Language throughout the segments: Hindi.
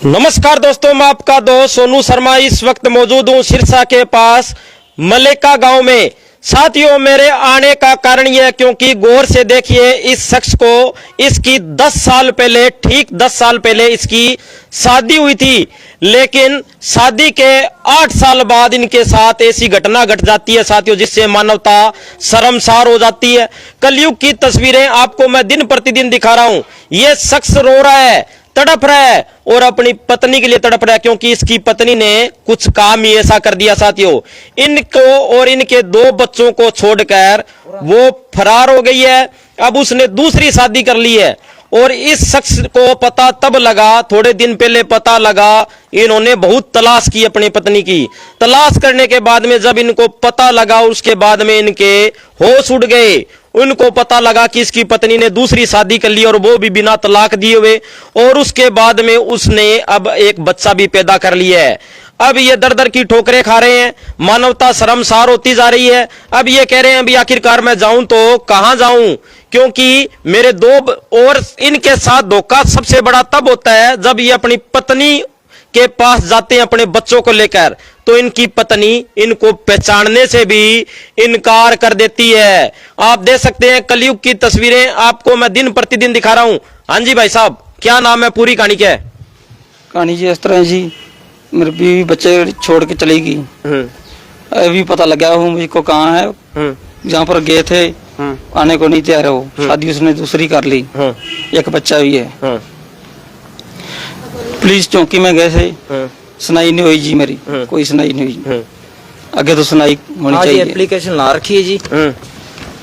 नमस्कार दोस्तों, मैं आपका दोस्त सोनू शर्मा इस वक्त मौजूद हूं सिरसा के पास मलेका गांव में। साथियों, मेरे आने का कारण यह क्योंकि गौर से देखिए इस शख्स को, इसकी 10 साल पहले, ठीक 10 साल पहले इसकी शादी हुई थी, लेकिन शादी के 8 साल बाद इनके साथ ऐसी घटना घट जाती है साथियों, जिससे मानवता शर्मसार हो जाती है। कलयुग की तस्वीरें आपको मैं दिन प्रतिदिन दिखा रहा हूं। यह शख्स रो रहा है, तड़प रहा है और अपनी पत्नी के लिए तड़प रहा है, क्योंकि इसकी पत्नी ने कुछ काम ही ऐसा कर दिया साथियों। इनको और इनके 2 बच्चों को छोड़कर वो फरार हो गई है। अब उसने दूसरी शादी कर ली है और इस शख्स को पता तब लगा, थोड़े दिन पहले पता लगा। इन्होंने बहुत तलाश की अपनी पत्नी की। तलाश करने के बाद में जब इनको पता लगा, उसके बाद में इनके होश उड़ गए। उनको पता लगा कि इसकी पत्नी ने दूसरी शादी कर ली और वो भी बिना तलाक दिए हुए, और उसके बाद में उसने अब एक बच्चा भी पैदा कर लिया है। अब ये दर दर की ठोकरें खा रहे हैं, मानवता शर्मसार होती जा रही है। अब ये कह रहे हैं अभी आखिरकार मैं जाऊं तो कहां जाऊं, क्योंकि मेरे 2 और इनके साथ धोखा सबसे बड़ा तब होता है जब ये अपनी पत्नी के पास जाते हैं अपने बच्चों को लेकर, तो इनकी पत्नी इनको पहचानने से भी इनकार कर देती है। आप देख सकते हैं कलयुग की तस्वीरें आपको मैं दिन प्रतिदिन दिखा रहा हूं। हाँ जी भाई साहब, क्या नाम है, पूरी कहानी क्या है? कहानी जी इस तरह है जी, मेरी बीवी बच्चे छोड़ के चली गई। अभी पता लगा हूँ मुझको कहाँ है, जहाँ पर गए थे आने को नहीं तैयार है वो। शादी उसने दूसरी कर ली, एक बच्चा भी है। पुलिस चौकी में गए थे, सुनाई नहीं हुई जी मेरी, कोई सुनाई नहीं हुई। आगे तो सुनाई होनी चाहिए। एप्लीकेशन ला रखी है जी,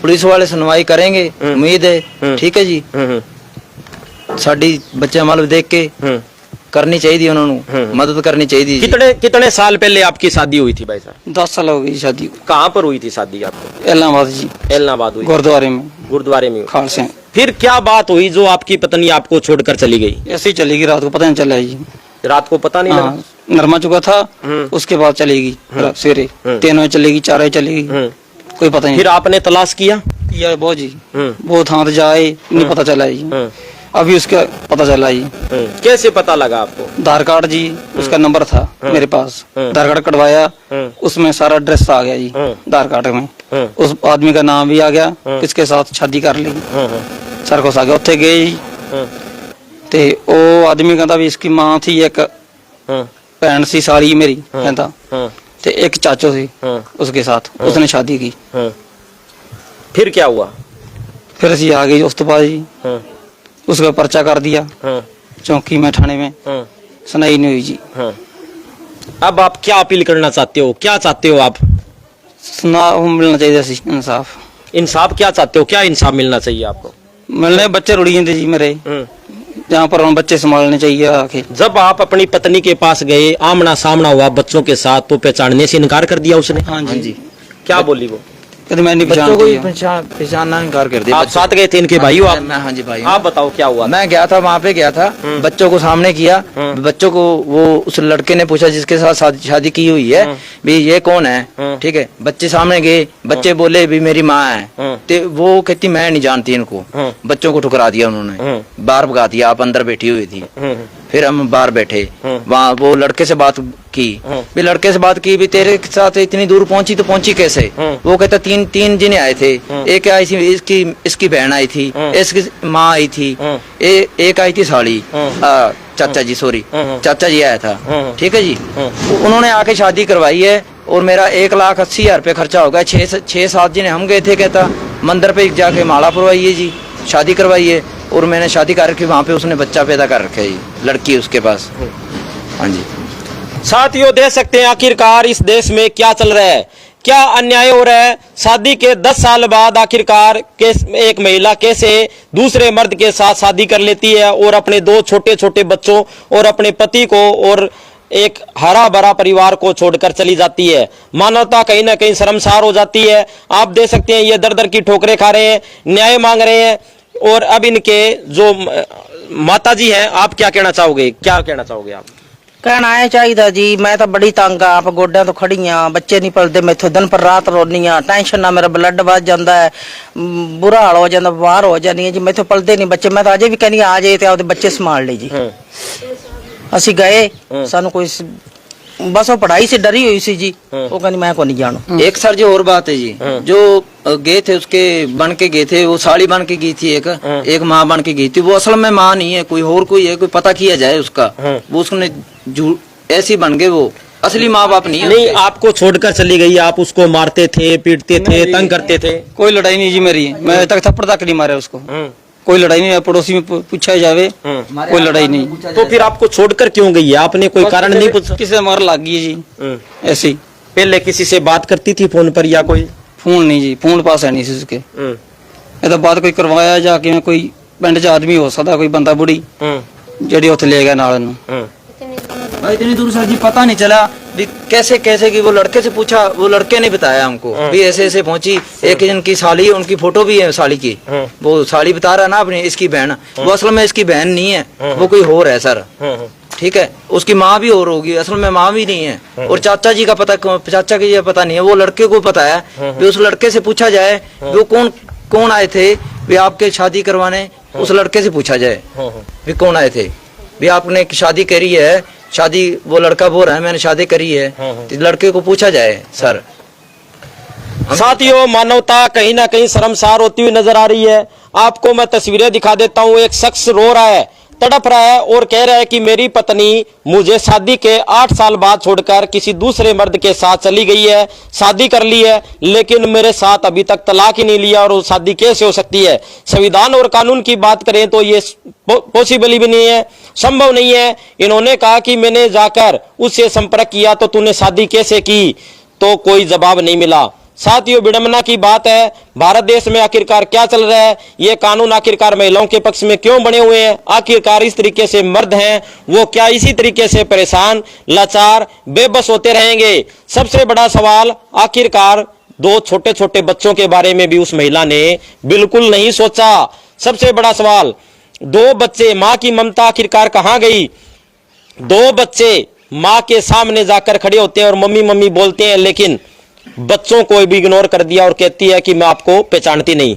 पुलिस वाले सुनवाई करेंगे, उम्मीद है। ठीक है जी, साड़ी बच्चे माल देख के करनी चाहिए, उन्होंने मदद करनी चाहिए। कितने साल पहले आपकी शादी हुई थी भाई साहब? 10 साल हो गई शादी। कहाँ पर हुई थी शादी आपको? इलाहाबाद जी। इलाहाबाद हुई? गुरुद्वारे में। गुरुद्वारे में खालसे। फिर क्या बात हुई जो आपकी पत्नी आपको छोड़कर चली गई? ऐसे ही चली गई, रात को पता नहीं चला जी। रात को पता नहीं लगा? नरमा चुका था, उसके बाद चलेगी सवेरे 3 बजे चलेगी, 4 बजे चलेगी, कोई पता नहीं। फिर आपने तलाश किया? बहुत जी, बहुत हाथ जाए, नहीं पता चला जी। अभी उसका पता चला जी। कैसे पता लगा आपको? आधार कार्ड जी, उसका नंबर था मेरे पास, आधार कार्ड कटवाया, उसमें सारा एड्रेस आ गया जी आधार कार्ड में। उस आदमी का नाम भी आ गया, किसके साथ शादी कर ली, सर को आ गया। उत्थे गए जी, ते ओ आदमी कहता भी इसकी मां थी, एक भैन सी साली मेरी कहता, ते एक चाचो थी उसके साथ, उसने शादी की। फिर क्या हुआ? फिर असी आ गई, उस तो बाद जी उसका पर्चा कर दिया चौकी में, थाने में, सुनाई नहीं हुई जी। अब आप क्या अपील करना चाहते हो, क्या चाहते हो आप? सुना मिलना चाहिए इंसाफ। इंसाफ क्या चाहते हो, क्या इंसाफ मिलना चाहिए आपको? मिलने बच्चे रुड़ी जाते जी मेरे, जहाँ पर हम बच्चे संभालने चाहिए आके। जब आप अपनी पत्नी के पास गए, आमना सामना हुआ बच्चों के साथ, तो पहचानने से इनकार कर दिया उसने? हाँ जी। क्या बोली वो? मैं नहीं बच्चों को पहचानना इनकार कर दिया। आप साथ गए थे इनके भाई हो आप? हाँ जी भाई। आप बताओ क्या हुआ? मैं गया था, वहाँ पे गया था, बच्चों को सामने किया। बच्चों को वो उस लड़के ने पूछा जिसके साथ शादी की हुई है, भी ये कौन है? ठीक है, बच्चे सामने गए, बच्चे बोले भी मेरी माँ है। तो वो कहती मैं नहीं जानती इनको। बच्चों को ठुकरा दिया उन्होंने, बाहर भगा दिया। आप अंदर बैठी हुई थी, फिर हम बाहर बैठे, वहाँ वो लड़के से बात की, भी लड़के से बात की भी तेरे साथ इतनी दूर पहुंची तो पहुंची कैसे? वो कहता तीन जने आए थे, एक आई थी इसकी बहन आई थी, इसकी माँ आई थी, एक आई थी साली, चाचा जी, सॉरी चाचा जी आया था। ठीक है जी, उन्होंने आके शादी करवाई है और मेरा 1,80,000 रुपये खर्चा हो गया। 6-7 जने हम गए थे, कहता मंदिर पे जाके माला पुरवाई है जी, शादी करवाई है, और मैंने शादी कर रखी, वहाँ पे उसने बच्चा पैदा कर रखा है जी, लड़की उसके पास। हाँ जी साथियों, देख सकते हैं आखिरकार इस देश में क्या चल रहा है, क्या अन्याय हो रहा है। शादी के 10 साल बाद आखिरकार एक महिला कैसे दूसरे मर्द के साथ शादी कर लेती है और अपने 2 छोटे छोटे बच्चों और अपने पति को और एक हरा भरा परिवार को छोड़कर चली जाती है। मानवता कहीं ना कहीं शर्मसार हो जाती है। आप देख सकते हैं ये दर दर की ठोकरें खा रहे हैं, न्याय मांग रहे हैं। और अब इनके जो माता जी हैं, आप क्या कहना चाहोगे, क्या कहना चाहोगे आप? कहना है चाहिए जी, मैं तो बड़ी तंग आप गोड्या तो खड़ी हाँ, बच्चे नहीं पलते, मैं दिन पर रात रोनी हाँ, टेंशन ना, मेरा ब्लड बढ़ जाता है, बुरा हाल हो जाता, बीमार हो जानी है जी, मैं तो पलते नहीं बच्चे। मैं तो अजे भी कहनी आ जाए तो बच्चे संभाल ले जी। ਅਸੀਂ ਗਏ ਸਾਨੂੰ ਕੋਈ बस वो पढ़ाई से डरी हुई सी जी वो कहनी मैं को नहीं जानू। एक सर जी और बात है जी, जो गए थे उसके बन के गए थे, वो साड़ी बन के गई थी, एक माँ बन के गई थी, वो असल में माँ नहीं है, कोई और कोई है, कोई पता किया जाए उसका, वो उसने ऐसी बन गए, वो असली माँ बाप नहीं है। नहीं, आपको छोड़कर चली गई, आप उसको मारते थे, पीटते थे, तंग करते थे? कोई लड़ाई नहीं जी मेरी, मैं अभी तक थप्पड़ तक नहीं मारा उसको, कोई लड़ाई नहीं है। पड़ोसी में पूछा जावे, कोई लड़ाई नहीं। तो फिर आपको छोड़कर क्यों गई है? आपने कोई कारण नहीं पूछा? किसी से मार लग गई जी ऐसे ही। पहले किसी से बात करती थी फोन पर या कोई? फोन नहीं जी, फोन पास है नहीं सी उसके। ये तो बात कोई करवाया जाके मैं, कोई पिंड च आदमी हो सकता, कोई बंदा बुढ़ी जेडी उठ ले गया नाल नूं। इतनी दूर सर जी पता नहीं चला भी कैसे कैसे की, वो लड़के से पूछा, वो लड़के ने बताया हमको भी ऐसे ऐसे पहुंची। एक जन की साली है, उनकी फोटो भी है साली की, वो साली बता रहा ना अपनी, इसकी बहन, वो असल में इसकी बहन नहीं है, वो कोई और है सर, ठीक है। उसकी माँ भी और होगी, असल में माँ भी नहीं है। और चाचा जी का पता, चाचा की ये पता नहीं है, वो लड़के को पता है भी उस लड़के से पूछा जाए वो कौन कौन आए थे भी आपके शादी करवाने, उस लड़के से पूछा जाए भी कौन आए थे, भी आपने शादी करी है, शादी वो लड़का बोल रहा है मैंने शादी करी है, तो लड़के को पूछा जाए सर। साथियों, मानवता कहीं ना कहीं शर्मसार होती हुई नजर आ रही है। आपको मैं तस्वीरें दिखा देता हूँ। एक शख्स रो रहा है, तड़प रहा है और कह रहा है कि मेरी पत्नी मुझे शादी के 8 साल बाद छोड़कर किसी दूसरे मर्द के साथ चली गई है, शादी कर ली है, लेकिन मेरे साथ अभी तक तलाक ही नहीं लिया, और वो शादी कैसे हो सकती है? संविधान और कानून की बात करें तो ये पॉसिबल भी नहीं है, संभव नहीं है। इन्होंने कहा कि मैंने जाकर उससे संपर्क किया तो तूने शादी कैसे की, तो कोई जवाब नहीं मिला। साथियों, विडंबना की बात है, भारत देश में आखिरकार क्या चल रहा है? ये कानून आखिरकार महिलाओं के पक्ष में क्यों बने हुए हैं? आखिरकार इस तरीके से मर्द हैं वो क्या इसी तरीके से परेशान, लाचार, बेबस होते रहेंगे? सबसे बड़ा सवाल, आखिरकार 2 छोटे छोटे बच्चों के बारे में भी उस महिला ने बिल्कुल नहीं सोचा। सबसे बड़ा सवाल, 2 बच्चे, मां की ममता आखिरकार कहां गई? 2 बच्चे मां के सामने जाकर खड़े होते हैं और मम्मी मम्मी बोलते हैं, लेकिन बच्चों को भी इग्नोर कर दिया और कहती है कि मैं आपको पहचानती नहीं।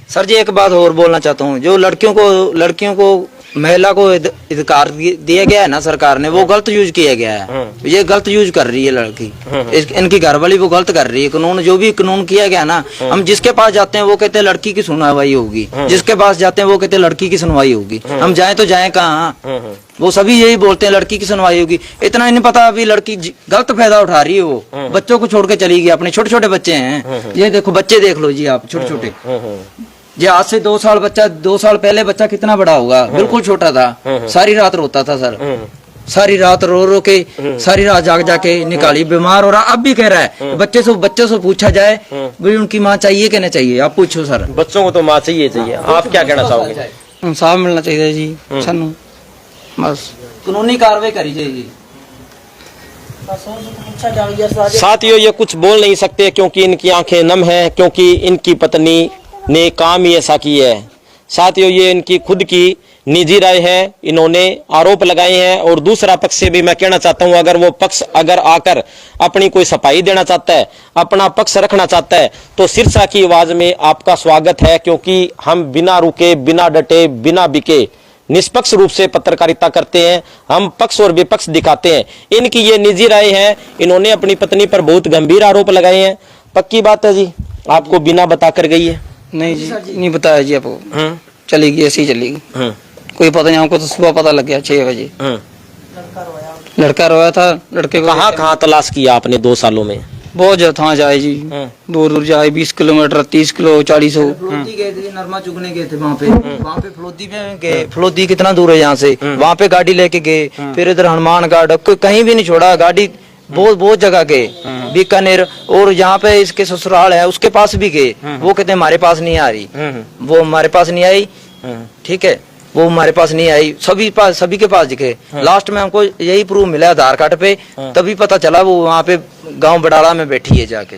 सर जी एक बात और बोलना चाहता हूँ, जो लड़कियों को महिला को अधिकार दिया गया है ना सरकार ने, वो गलत यूज किया गया है। ये गलत यूज कर रही है लड़की, इनकी घरवाली वो गलत कर रही है। कानून जो भी कानून किया गया ना, हम जिसके पास जाते हैं वो कहते हैं लड़की की सुनवाई होगी, जिसके पास जाते हैं वो कहते हैं लड़की की सुनवाई होगी। हम जाए तो जाए कहाँ? वो सभी यही बोलते हैं लड़की की सुनवाई होगी। इतना नहीं पता अभी लड़की गलत फायदा उठा रही है, वो बच्चों को छोड़ के चली गई। अपने छोटे छोटे बच्चे हैं, ये देखो बच्चे देख लो जी आप, छोटे छोटे। ये आज से 2 साल बच्चा, 2 साल पहले बच्चा कितना बड़ा होगा, बिल्कुल छोटा था, सारी रात रोता था सर, सारी रात रो रो के, सारी रात जाग जाके निकाली, बीमार हो रहा। अब भी कह रहा है बच्चे से पूछा जाए भाई उनकी माँ चाहिए कि नहीं चाहिए, आप पूछो सर। बच्चों को तो माँ चाहिए। आप क्या कहना चाहोगे? इंसाफ मिलना चाहिए जी सानू, बस कानूनी कार्रवाई करी जाएगी। साथियों, ये कुछ बोल नहीं सकते क्योंकि इनकी आंखें नम हैं, क्योंकि इनकी पत्नी ने काम ही ऐसा किया है। साथियों, ये इनकी खुद की निजी राय है, इन्होंने आरोप लगाए हैं। और दूसरा पक्ष से भी मैं कहना चाहता हूं, अगर वो पक्ष अगर आकर अपनी कोई सफाई देना चाहता है, अपना पक्ष रखना चाहता है, तो सिरसा की आवाज में आपका स्वागत है, क्योंकि हम बिना रुके, बिना डटे, बिना बिके निष्पक्ष रूप से पत्रकारिता करते हैं। हम पक्ष और विपक्ष दिखाते हैं। इनकी ये निजी राय है, इन्होंने अपनी पत्नी पर बहुत गंभीर आरोप लगाए हैं। पक्की बात है जी, आपको बिना बताकर गई है? नहीं जी, नहीं बताया जी आपको, चली गई ऐसी ही चली गई, कोई पता नहीं। हमको तो सुबह पता लग गया 6 बजे। लड़का रोया था, लड़के को कहाँ तलाश किया आपने 2 सालों में? बहुत जगह था जाए जी, दूर दूर जाए, 20 किलोमीटर, 30 किलो, 40। फ्लोदी गए थे, नरमा चुगने गए थे वहाँ पे फ्लोदी में गए। फ्लोदी कितना दूर है यहाँ से, वहाँ पे गाड़ी लेके गए, फिर इधर हनुमानगढ़, कहीं भी नहीं छोड़ा गाड़ी, बहुत जगह गए, बीकानेर, और यहाँ पे इसके ससुराल है उसके पास भी गए। वो कहते हैं हमारे पास नहीं आ रही, वो हमारे पास नहीं आई, ठीक है, वो हमारे पास नहीं आई। सभी के पास दिखे। लास्ट में हमको यही प्रूफ मिला आधार कार्ड पे, तभी पता चला वो वहाँ पे गांव बडाला में बैठी है जाके।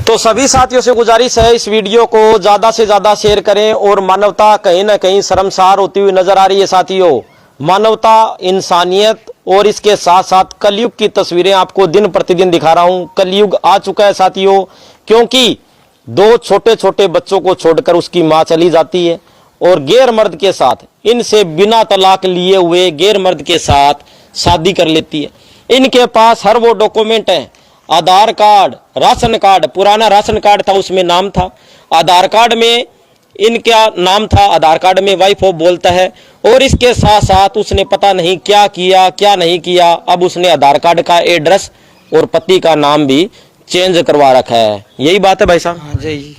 तो सभी साथियों से गुजारिश है, इस वीडियो को ज्यादा से ज्यादा शेयर करें। और मानवता कहीं ना कहीं शर्मसार होती हुई नजर आ रही है। साथियों, मानवता, इंसानियत और इसके साथ साथ कलयुग की तस्वीरें आपको दिन प्रतिदिन दिखा रहा हूं। कलयुग आ चुका है साथियों, क्योंकि 2 छोटे छोटे बच्चों को छोड़कर उसकी मां चली जाती है और गैर मर्द के साथ इनसे बिना तलाक लिए हुए गैर मर्द के साथ शादी कर लेती है। इनके पास हर वो डॉक्यूमेंट है, आधार कार्ड, राशन कार्ड, पुराना राशन कार्ड था उसमें नाम था, आधार कार्ड में इनका नाम था, आधार कार्ड में वाइफ ऑफ बोलता है, और इसके साथ साथ उसने पता नहीं क्या किया क्या नहीं किया। अब उसने आधार कार्ड का एड्रेस और पति का नाम भी चेंज करवा रखा है। यही बात है भाई साहब? हाँ जी,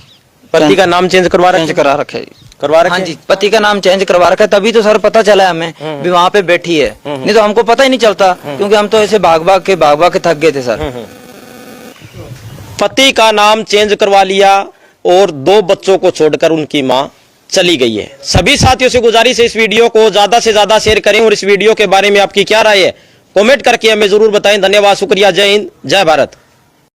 पति का नाम चेंज करवा रखा चेंज करा रखे जी। करवा रखा हाँ जी, पति का नाम चेंज करवा रखा है, तभी तो सर पता चला हमें भी वहाँ पे बैठी है, नहीं तो हमको पता ही नहीं चलता, क्योंकि हम तो ऐसे भाग भाग के थक गए थे सर। पति का नाम चेंज करवा लिया और 2 बच्चों को छोड़कर उनकी मां चली गई है। सभी साथियों से गुजारिश है इस वीडियो को ज्यादा से ज्यादा शेयर करें और इस वीडियो के बारे में आपकी क्या राय है कमेंट करके हमें जरूर बताएं। धन्यवाद, शुक्रिया, जय हिंद, जय भारत।